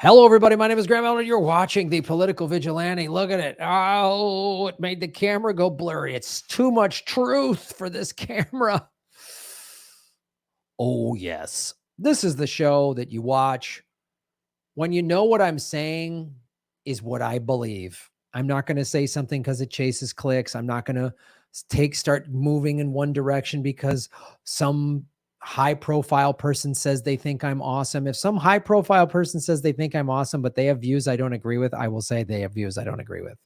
Hello, everybody. My name is Graham Elwood. You're watching The Political Vigilante. Look at it. Oh, it made the camera go blurry. It's too much truth for this camera. Oh, yes. This is the show that you watch when you know what I'm saying is what I believe. I'm not going to say something because it chases clicks. I'm not going to start moving in one direction because some high-profile person says they think I'm awesome. If some high-profile person says they think I'm awesome, but they have views I don't agree with, I will say they have views I don't agree with.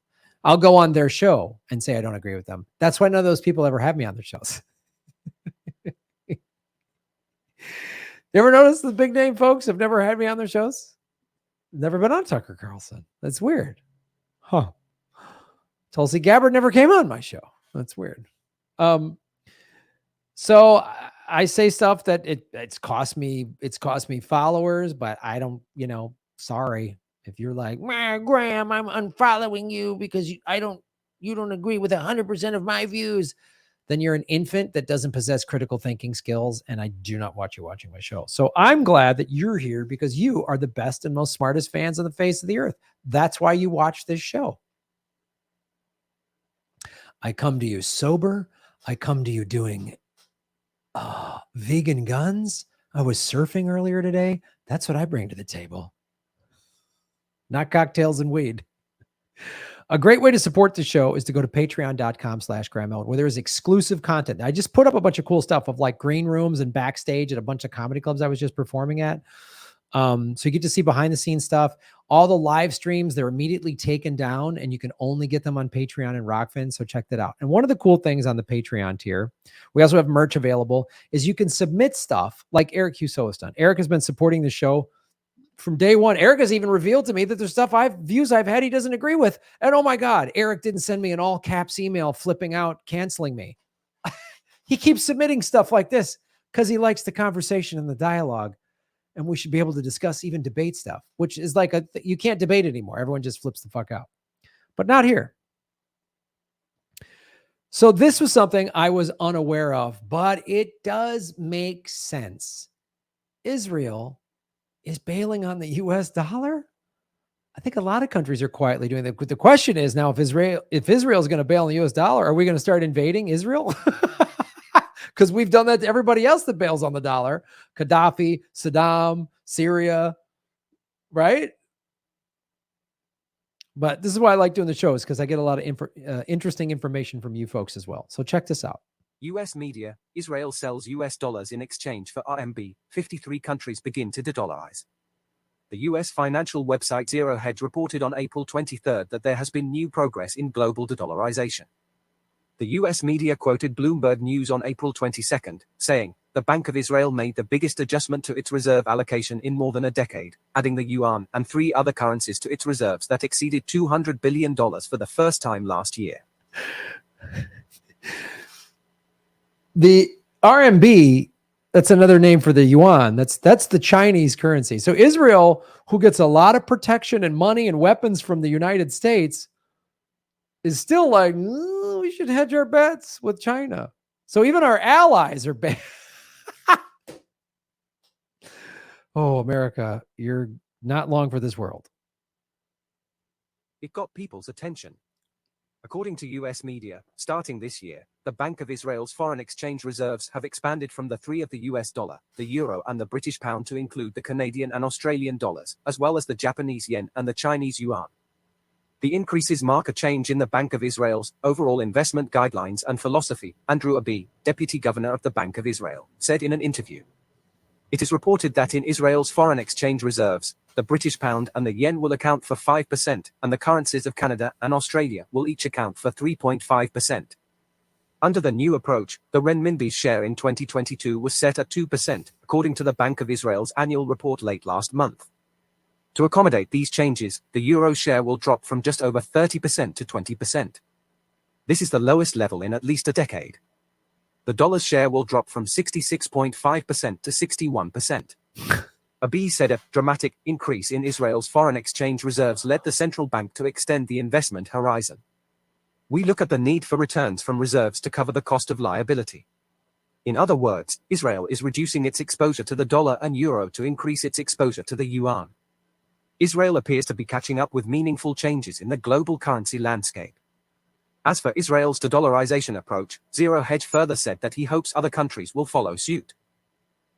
I'll go on their show and say I don't agree with them. That's why none of those people ever have me on their shows. You ever notice the big name folks have never had me on their shows? Never been on Tucker Carlson. That's weird. Huh. Tulsi Gabbard never came on my show. That's weird. So I say stuff that it's cost me followers, but I don't, sorry. If you're like, Graham, I'm unfollowing you because you don't agree with 100% of my views, then you're an infant that doesn't possess critical thinking skills, and I do not want you watching my show. So I'm glad that you're here because you are the best and most smartest fans on the face of the earth. That's why you watch this show. I come to you sober. I come to you doing vegan guns. I was surfing earlier today. That's what I bring to the table. Not cocktails and weed. A great way to support the show is to go to patreon.com/Graham Elwood, where there is exclusive content. I just put up a bunch of cool stuff of like green rooms and backstage at a bunch of comedy clubs I was just performing at. So you get to see behind the scenes stuff. All the live streams, they're immediately taken down and you can only get them on Patreon and Rockfin. So check that out. And one of the cool things on the Patreon tier, we also have merch available, is you can submit stuff like Eric Huso has done. Eric has been supporting the show from day one. Eric has even revealed to me that there's stuff views I've had he doesn't agree with. And oh my God, Eric didn't send me an all caps email flipping out, canceling me. He keeps submitting stuff like this because he likes the conversation and the dialogue. And we should be able to discuss even debate stuff, which is like you can't debate anymore. Everyone just flips the fuck out, but not here. So this was something I was unaware of, but it does make sense. Israel is bailing on the US dollar. I think a lot of countries are quietly doing that. But the question is now, if Israel is going to bail on the US dollar, are we going to start invading Israel? Because we've done that to everybody else that bails on the dollar. Gaddafi, Saddam, Syria, right? But this is why I like doing the shows, because I get a lot of interesting information from you folks as well. So check this out. U.S. media, Israel sells U.S. dollars in exchange for RMB. 53 countries begin to de-dollarize. The U.S. financial website Zero Hedge reported on April 23 that there has been new progress in global de-dollarization. The U.S. media quoted Bloomberg News on April 22, saying, "The Bank of Israel made the biggest adjustment to its reserve allocation in more than a decade, adding the yuan and 3 other currencies to its reserves that exceeded $200 billion for the first time last year." The RMB, that's another name for the yuan. That's the Chinese currency. So Israel, who gets a lot of protection and money and weapons from the United States, is still like, we should hedge our bets with China. So even our allies are bad. Oh, America, you're not long for this world. It got people's attention. According to U.S. media, starting this year, the Bank of Israel's foreign exchange reserves have expanded from the 3 of the US dollar, the euro and the British pound to include the Canadian and Australian dollars, as well as the Japanese yen and the Chinese yuan. The increases mark a change in the Bank of Israel's overall investment guidelines and philosophy, Andrew Abi, deputy governor of the Bank of Israel, said in an interview. It is reported that in Israel's foreign exchange reserves, the British pound and the yen will account for 5%, and the currencies of Canada and Australia will each account for 3.5%. Under the new approach, the renminbi's share in 2022 was set at 2%, according to the Bank of Israel's annual report late last month. To accommodate these changes, the euro share will drop from just over 30% to 20%. This is the lowest level in at least a decade. The dollar's share will drop from 66.5% to 61%. Abi said a dramatic increase in Israel's foreign exchange reserves led the central bank to extend the investment horizon. "We look at the need for returns from reserves to cover the cost of liability." In other words, Israel is reducing its exposure to the dollar and euro to increase its exposure to the yuan. Israel appears to be catching up with meaningful changes in the global currency landscape. As for Israel's de-dollarization approach, Zero Hedge further said that he hopes other countries will follow suit.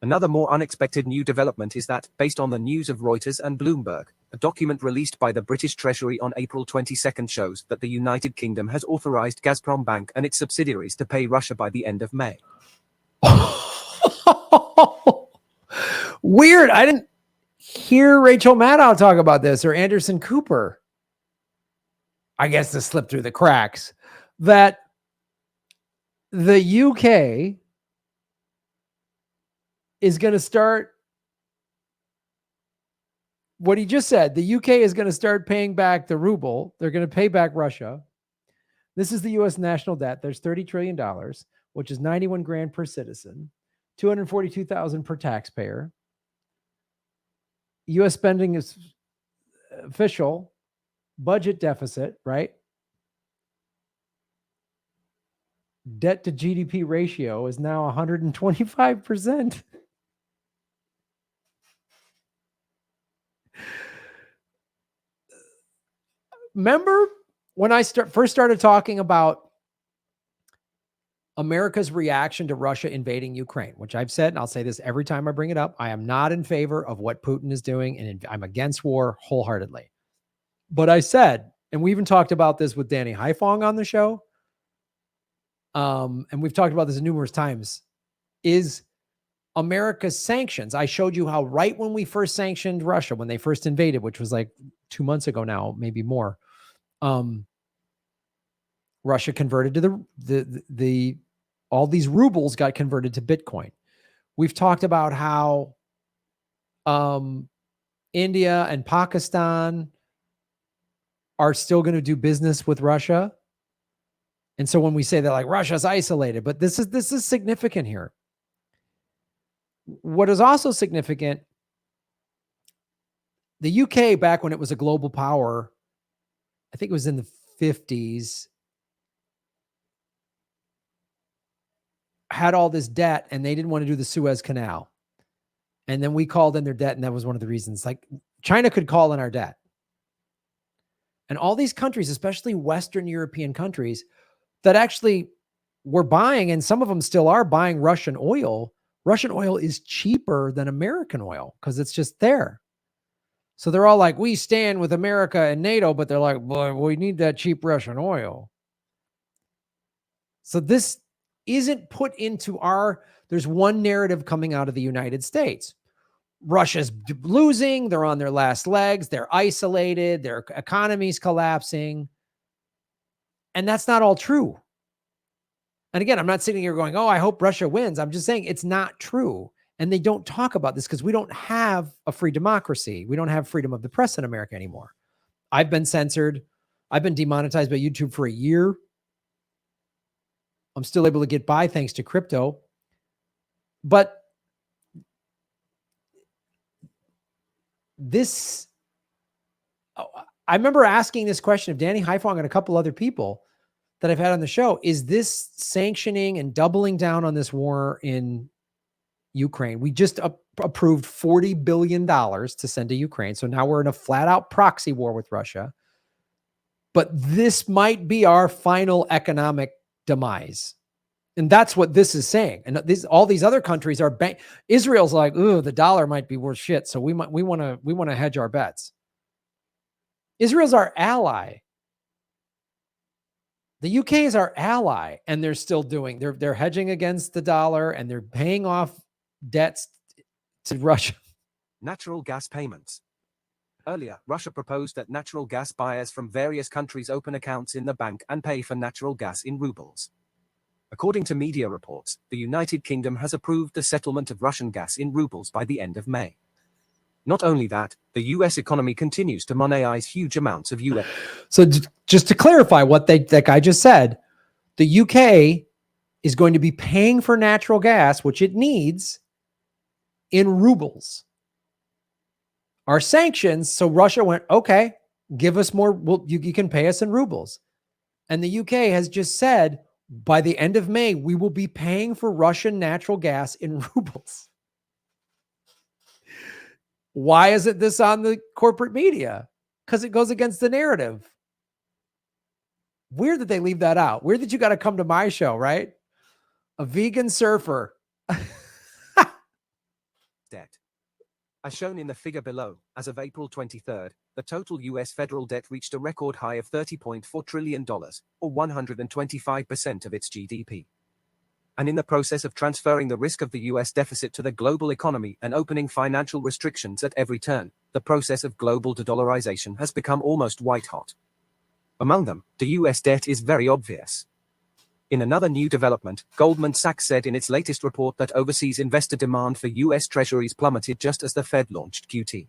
Another more unexpected new development is that, based on the news of Reuters and Bloomberg, a document released by the British Treasury on April 22 shows that the United Kingdom has authorized Gazprom Bank and its subsidiaries to pay Russia by the end of May. Weird. I didn't hear Rachel Maddow talk about this, or Anderson Cooper. I guess this slipped through the cracks, that the UK is going to start what he just said. The UK is going to start paying back the ruble. They're going to pay back Russia. This is the US national debt. There's $30 trillion, which is 91 grand per citizen, 242,000 per taxpayer. US spending is official budget deficit, right? Debt to GDP ratio is now 125%. Remember when I first started talking about America's reaction to Russia invading Ukraine, which I've said, and I'll say this every time I bring it up, I am not in favor of what Putin is doing, and I'm against war wholeheartedly. But I said, and we even talked about this with Danny Haifong on the show, and we've talked about this numerous times, is America's sanctions. I showed you how right when we first sanctioned Russia, when they first invaded, which was like 2 months ago now, maybe more, Russia converted to the all these rubles got converted to Bitcoin. We've talked about how India and Pakistan are still going to do business with Russia. And so when we say that, like, Russia's isolated, but this is significant here. What is also significant, the UK, back when it was a global power, I think it was in the 50s, had all this debt, and they didn't want to do the Suez Canal. And then we called in their debt, and that was one of the reasons. Like, China could call in our debt. And all these countries, especially Western European countries, that actually were buying, and some of them still are buying, Russian oil. Russian oil is cheaper than American oil because it's just there. So they're all like, we stand with America and NATO, but they're like, boy, we need that cheap Russian oil. So this isn't put into there's one narrative coming out of the United States. Russia's losing. They're on their last legs. They're isolated. Their economy's collapsing. And that's not all true. And again, I'm not sitting here going, oh, I hope Russia wins. I'm just saying it's not true. And they don't talk about this because we don't have a free democracy. We don't have freedom of the press in America anymore. I've been censored. I've been demonetized by YouTube for a year. I'm still able to get by thanks to crypto. But this, I remember asking this question of Danny Haifong and a couple other people that I've had on the show. Is this sanctioning and doubling down on this war in Ukraine? We just approved $40 billion to send to Ukraine. So now we're in a flat out proxy war with Russia. But this might be our final economic demise. And that's what this is saying. And all these other countries are Israel's like, ooh, the dollar might be worth shit. So we want to hedge our bets. Israel's our ally. The UK is our ally, and they're still they're hedging against the dollar, and they're paying off debts to Russia. Natural gas payments. Earlier, Russia proposed that natural gas buyers from various countries open accounts in the bank and pay for natural gas in rubles. According to media reports, the United Kingdom has approved the settlement of Russian gas in rubles by the end of May. Not only that, the US economy continues to monetize huge amounts of US. So just to clarify what that guy just said, the UK is going to be paying for natural gas, which it needs, in rubles. Our sanctions, so Russia went, okay, give us more, you can pay us in rubles. And the UK has just said, by the end of May, we will be paying for Russian natural gas in rubles. Why isn't this on the corporate media? Because it goes against the narrative. Weird that they leave that out. Weird that you got to come to my show, right? A vegan surfer. Debt. As shown in the figure below, as of April 23, the total U.S. federal debt reached a record high of $30.4 trillion, or 125% of its GDP. And in the process of transferring the risk of the U.S. deficit to the global economy and opening financial restrictions at every turn, the process of global de-dollarization has become almost white-hot. Among them, the U.S. debt is very obvious. In another new development, Goldman Sachs said in its latest report that overseas investor demand for U.S. Treasuries plummeted just as the Fed launched QT.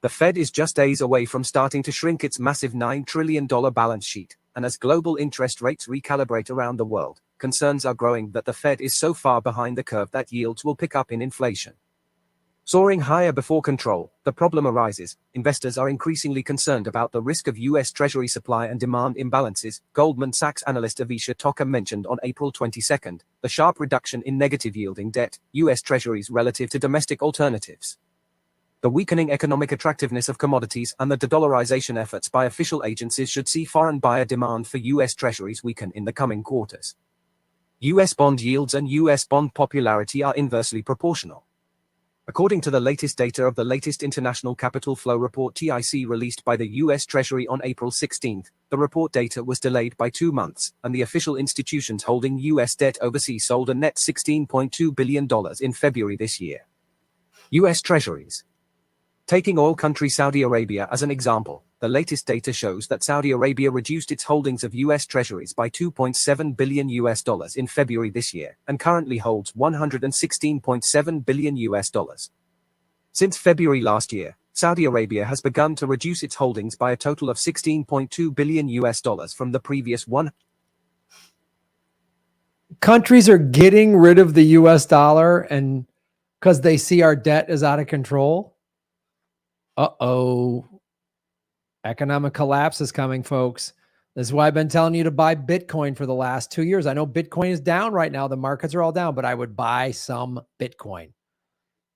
The Fed is just days away from starting to shrink its massive $9 trillion balance sheet, and as global interest rates recalibrate around the world, concerns are growing that the Fed is so far behind the curve that yields will pick up in inflation. Soaring higher before control, the problem arises. Investors are increasingly concerned about the risk of U.S. Treasury supply and demand imbalances, Goldman Sachs analyst Avisha Toka mentioned on April 22, the sharp reduction in negative yielding debt, U.S. Treasuries relative to domestic alternatives. The weakening economic attractiveness of commodities and the de-dollarization efforts by official agencies should see foreign buyer demand for U.S. Treasuries weaken in the coming quarters. U.S. bond yields and U.S. bond popularity are inversely proportional. According to the latest data of the latest International Capital Flow Report (TIC) released by the U.S. Treasury on April 16, the report data was delayed by 2 months, and the official institutions holding U.S. debt overseas sold a net $16.2 billion in February this year. U.S. Treasuries. Taking oil country Saudi Arabia as an example, the latest data shows that Saudi Arabia reduced its holdings of U.S. Treasuries by $2.7 billion in February this year, and currently holds $116.7 billion. Since February last year, Saudi Arabia has begun to reduce its holdings by a total of $16.2 billion from the previous one. Countries are getting rid of the US dollar and because they see our debt is out of control. Uh-oh. Economic collapse is coming, folks. This is why I've been telling you to buy Bitcoin for the last 2 years. I know Bitcoin is down right now. The markets are all down, but I would buy some Bitcoin.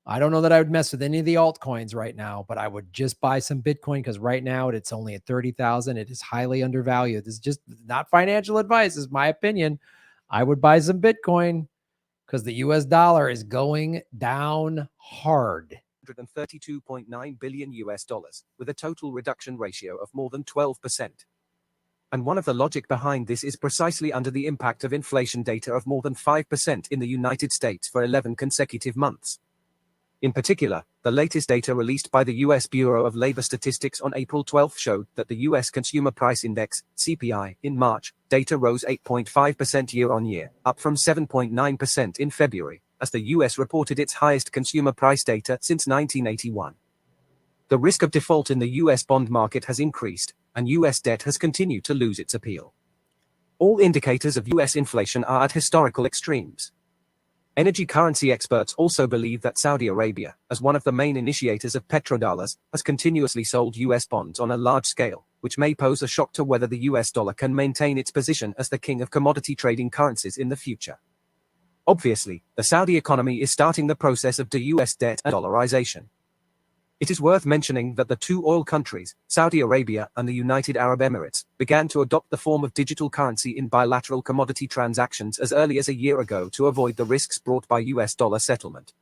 I don't know that I would mess with any of the altcoins right now, but I would just buy some Bitcoin because right now it's only at 30,000. It is highly undervalued. This is just not financial advice. This is my opinion. I would buy some Bitcoin because the US dollar is going down hard. $132.9 billion, with a total reduction ratio of more than 12%. And one of the logic behind this is precisely under the impact of inflation data of more than 5% in the United States for 11 consecutive months. In particular, the latest data released by the U.S. Bureau of Labor Statistics on April 12 showed that the U.S. Consumer Price Index, CPI, in March, data rose 8.5% year-on-year, up from 7.9% in February, as the U.S. reported its highest consumer price data since 1981. The risk of default in the U.S. bond market has increased, and U.S. debt has continued to lose its appeal. All indicators of U.S. inflation are at historical extremes. Energy currency experts also believe that Saudi Arabia, as one of the main initiators of petrodollars, has continuously sold U.S. bonds on a large scale, which may pose a shock to whether the U.S. dollar can maintain its position as the king of commodity trading currencies in the future. Obviously, the Saudi economy is starting the process of de-US debt and dollarization. It is worth mentioning that the two oil countries, Saudi Arabia and the United Arab Emirates, began to adopt the form of digital currency in bilateral commodity transactions as early as a year ago to avoid the risks brought by US dollar settlement.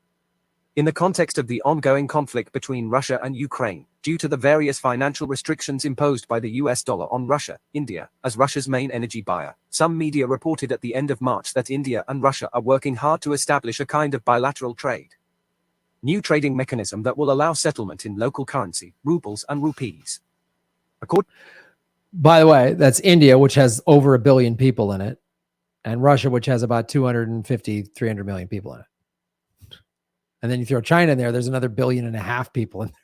In the context of the ongoing conflict between Russia and Ukraine, due to the various financial restrictions imposed by the US dollar on Russia, India, as Russia's main energy buyer, some media reported at the end of March that India and Russia are working hard to establish a kind of bilateral trade. New trading mechanism that will allow settlement in local currency, rubles and rupees. By the way, that's India, which has over 1 billion people in it, and Russia, which has about 250, 300 million people in it. And then you throw China in there, there's another 1.5 billion people in there.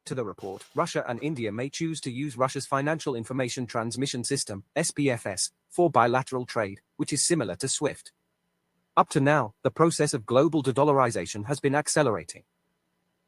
To the report, Russia and India may choose to use Russia's Financial Information Transmission System, SPFS, for bilateral trade, which is similar to SWIFT. Up to now, the process of global de-dollarization has been accelerating.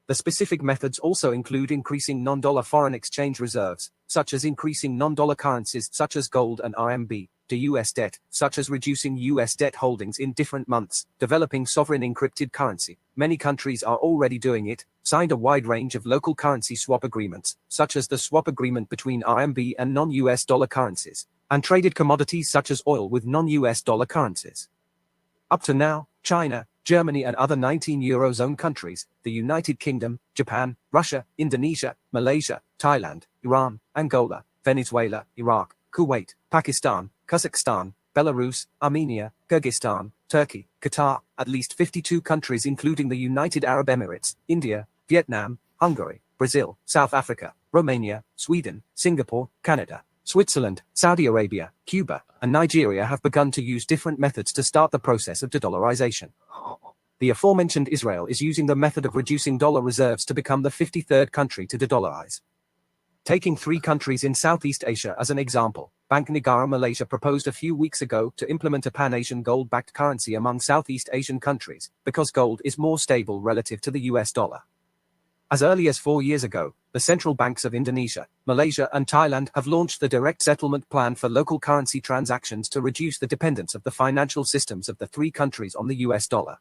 The specific methods also include increasing non-dollar foreign exchange reserves, such as increasing non-dollar currencies such as gold and RMB, to US debt, such as reducing US debt holdings in different months, developing sovereign encrypted currency. Many countries are already doing it, signed a wide range of local currency swap agreements, such as the swap agreement between RMB and non-US dollar currencies, and traded commodities such as oil with non-US dollar currencies. Up to now, China, Germany and other 19 Eurozone countries, the United Kingdom, Japan, Russia, Indonesia, Malaysia, Thailand, Iran, Angola, Venezuela, Iraq, Kuwait, Pakistan, Kazakhstan, Belarus, Armenia, Kyrgyzstan, Turkey, Qatar, at least 52 countries including the United Arab Emirates, India, Vietnam, Hungary, Brazil, South Africa, Romania, Sweden, Singapore, Canada, Switzerland, Saudi Arabia, Cuba, and Nigeria have begun to use different methods to start the process of de-dollarization. The aforementioned Israel is using the method of reducing dollar reserves to become the 53rd country to de-dollarize. Taking 3 countries in Southeast Asia as an example, Bank Negara Malaysia proposed a few weeks ago to implement a Pan-Asian gold-backed currency among Southeast Asian countries, because gold is more stable relative to the US dollar. As early as 4 years ago, the central banks of Indonesia, Malaysia and Thailand have launched the direct settlement plan for local currency transactions to reduce the dependence of the financial systems of the 3 countries on the US dollar.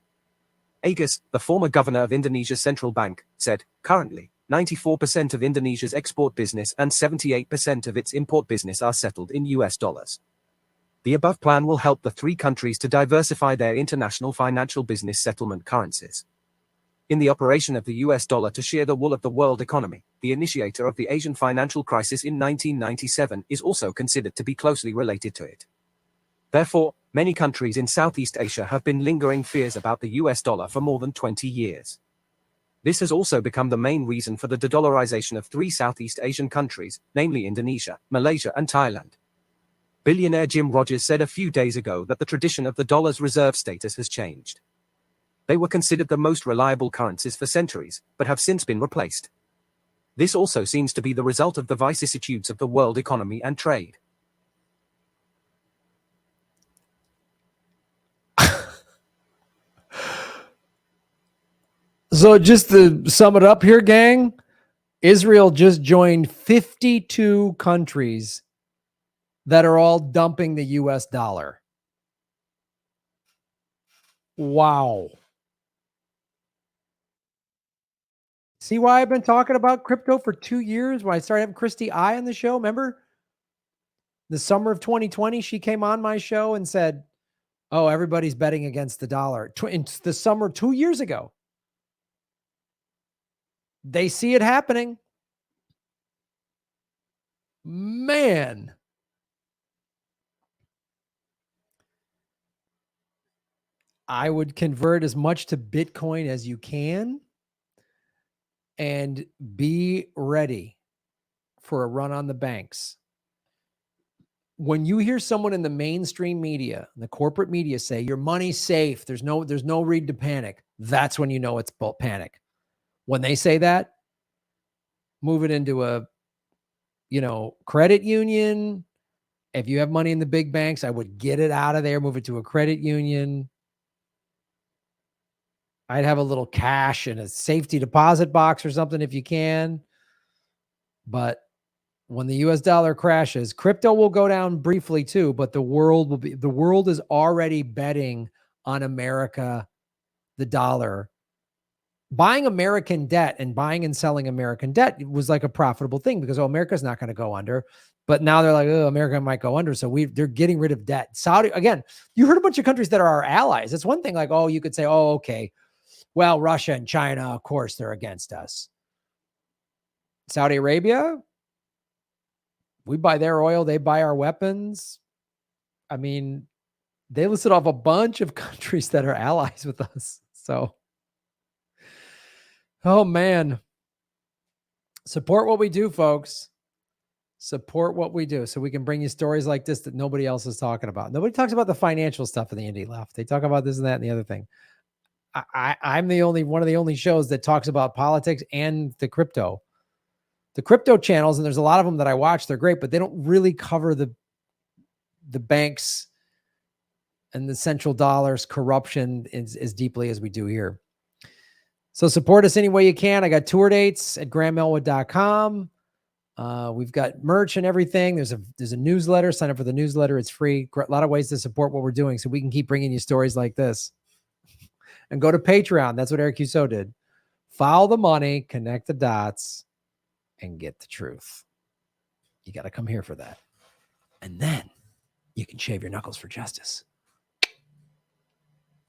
Agus, the former governor of Indonesia's central bank, said, currently, 94% of Indonesia's export business and 78% of its import business are settled in US dollars. The above plan will help the 3 countries to diversify their international financial business settlement currencies. In the operation of the US dollar to shear the wool of the world economy, the initiator of the Asian financial crisis in 1997 is also considered to be closely related to it. Therefore, many countries in Southeast Asia have been lingering fears about the US dollar for more than 20 years. This has also become the main reason for the de-dollarization of 3 Southeast Asian countries, namely Indonesia, Malaysia and Thailand. Billionaire Jim Rogers said a few days ago that the tradition of the dollar's reserve status has changed. They were considered the most reliable currencies for centuries, but have since been replaced. This also seems to be the result of the vicissitudes of the world economy and trade. So just to sum it up here, gang, Israel just joined 52 countries that are all dumping the US dollar. Wow. See why I've been talking about crypto for 2 years when I started having Christy I on the show? Remember? The summer of 2020, she came on my show and said, oh, everybody's betting against the dollar. In the summer 2 years ago. They see it happening. Man. I would convert as much to Bitcoin as you can and be ready for a run on the banks. When you hear someone in the mainstream media, the corporate media say your money's safe, there's no reason to panic, that's when you know it's panic. When they say that, move it into a credit union. If you have money in the big banks, I would get it out of there, move it to a credit union. I'd have a little cash in a safety deposit box or something if you can. But when the US dollar crashes, crypto will go down briefly too, but the world is already betting on America, the dollar. Buying American debt and buying and selling American debt was like a profitable thing because America's not going to go under. But now they're like, oh, America might go under. So they're getting rid of debt. Saudi, again, you heard a bunch of countries that are our allies. It's one thing like, oh, you could say, oh, okay, well, Russia and China, of course, they're against us. Saudi Arabia, we buy their oil, they buy our weapons. I mean, they listed off a bunch of countries that are allies with us. So, oh man, support what we do, folks. Support what we do so we can bring you stories like this that nobody else is talking about. Nobody talks about the financial stuff in the indie left. They talk about this and that and the other thing. I'm one of the only shows that talks about politics and the crypto channels. And there's a lot of them that I watch. They're great, but they don't really cover the banks and the central dollars corruption as deeply as we do here. So support us any way you can. I got tour dates at grahamelwood.com. We've got merch and everything. There's a newsletter. Sign up for the newsletter. It's free. A lot of ways to support what we're doing so we can keep bringing you stories like this. And go to Patreon. That's what Eric Husseau did. Follow the money, connect the dots, and get the truth. You got to come here for that. And then you can shave your knuckles for justice.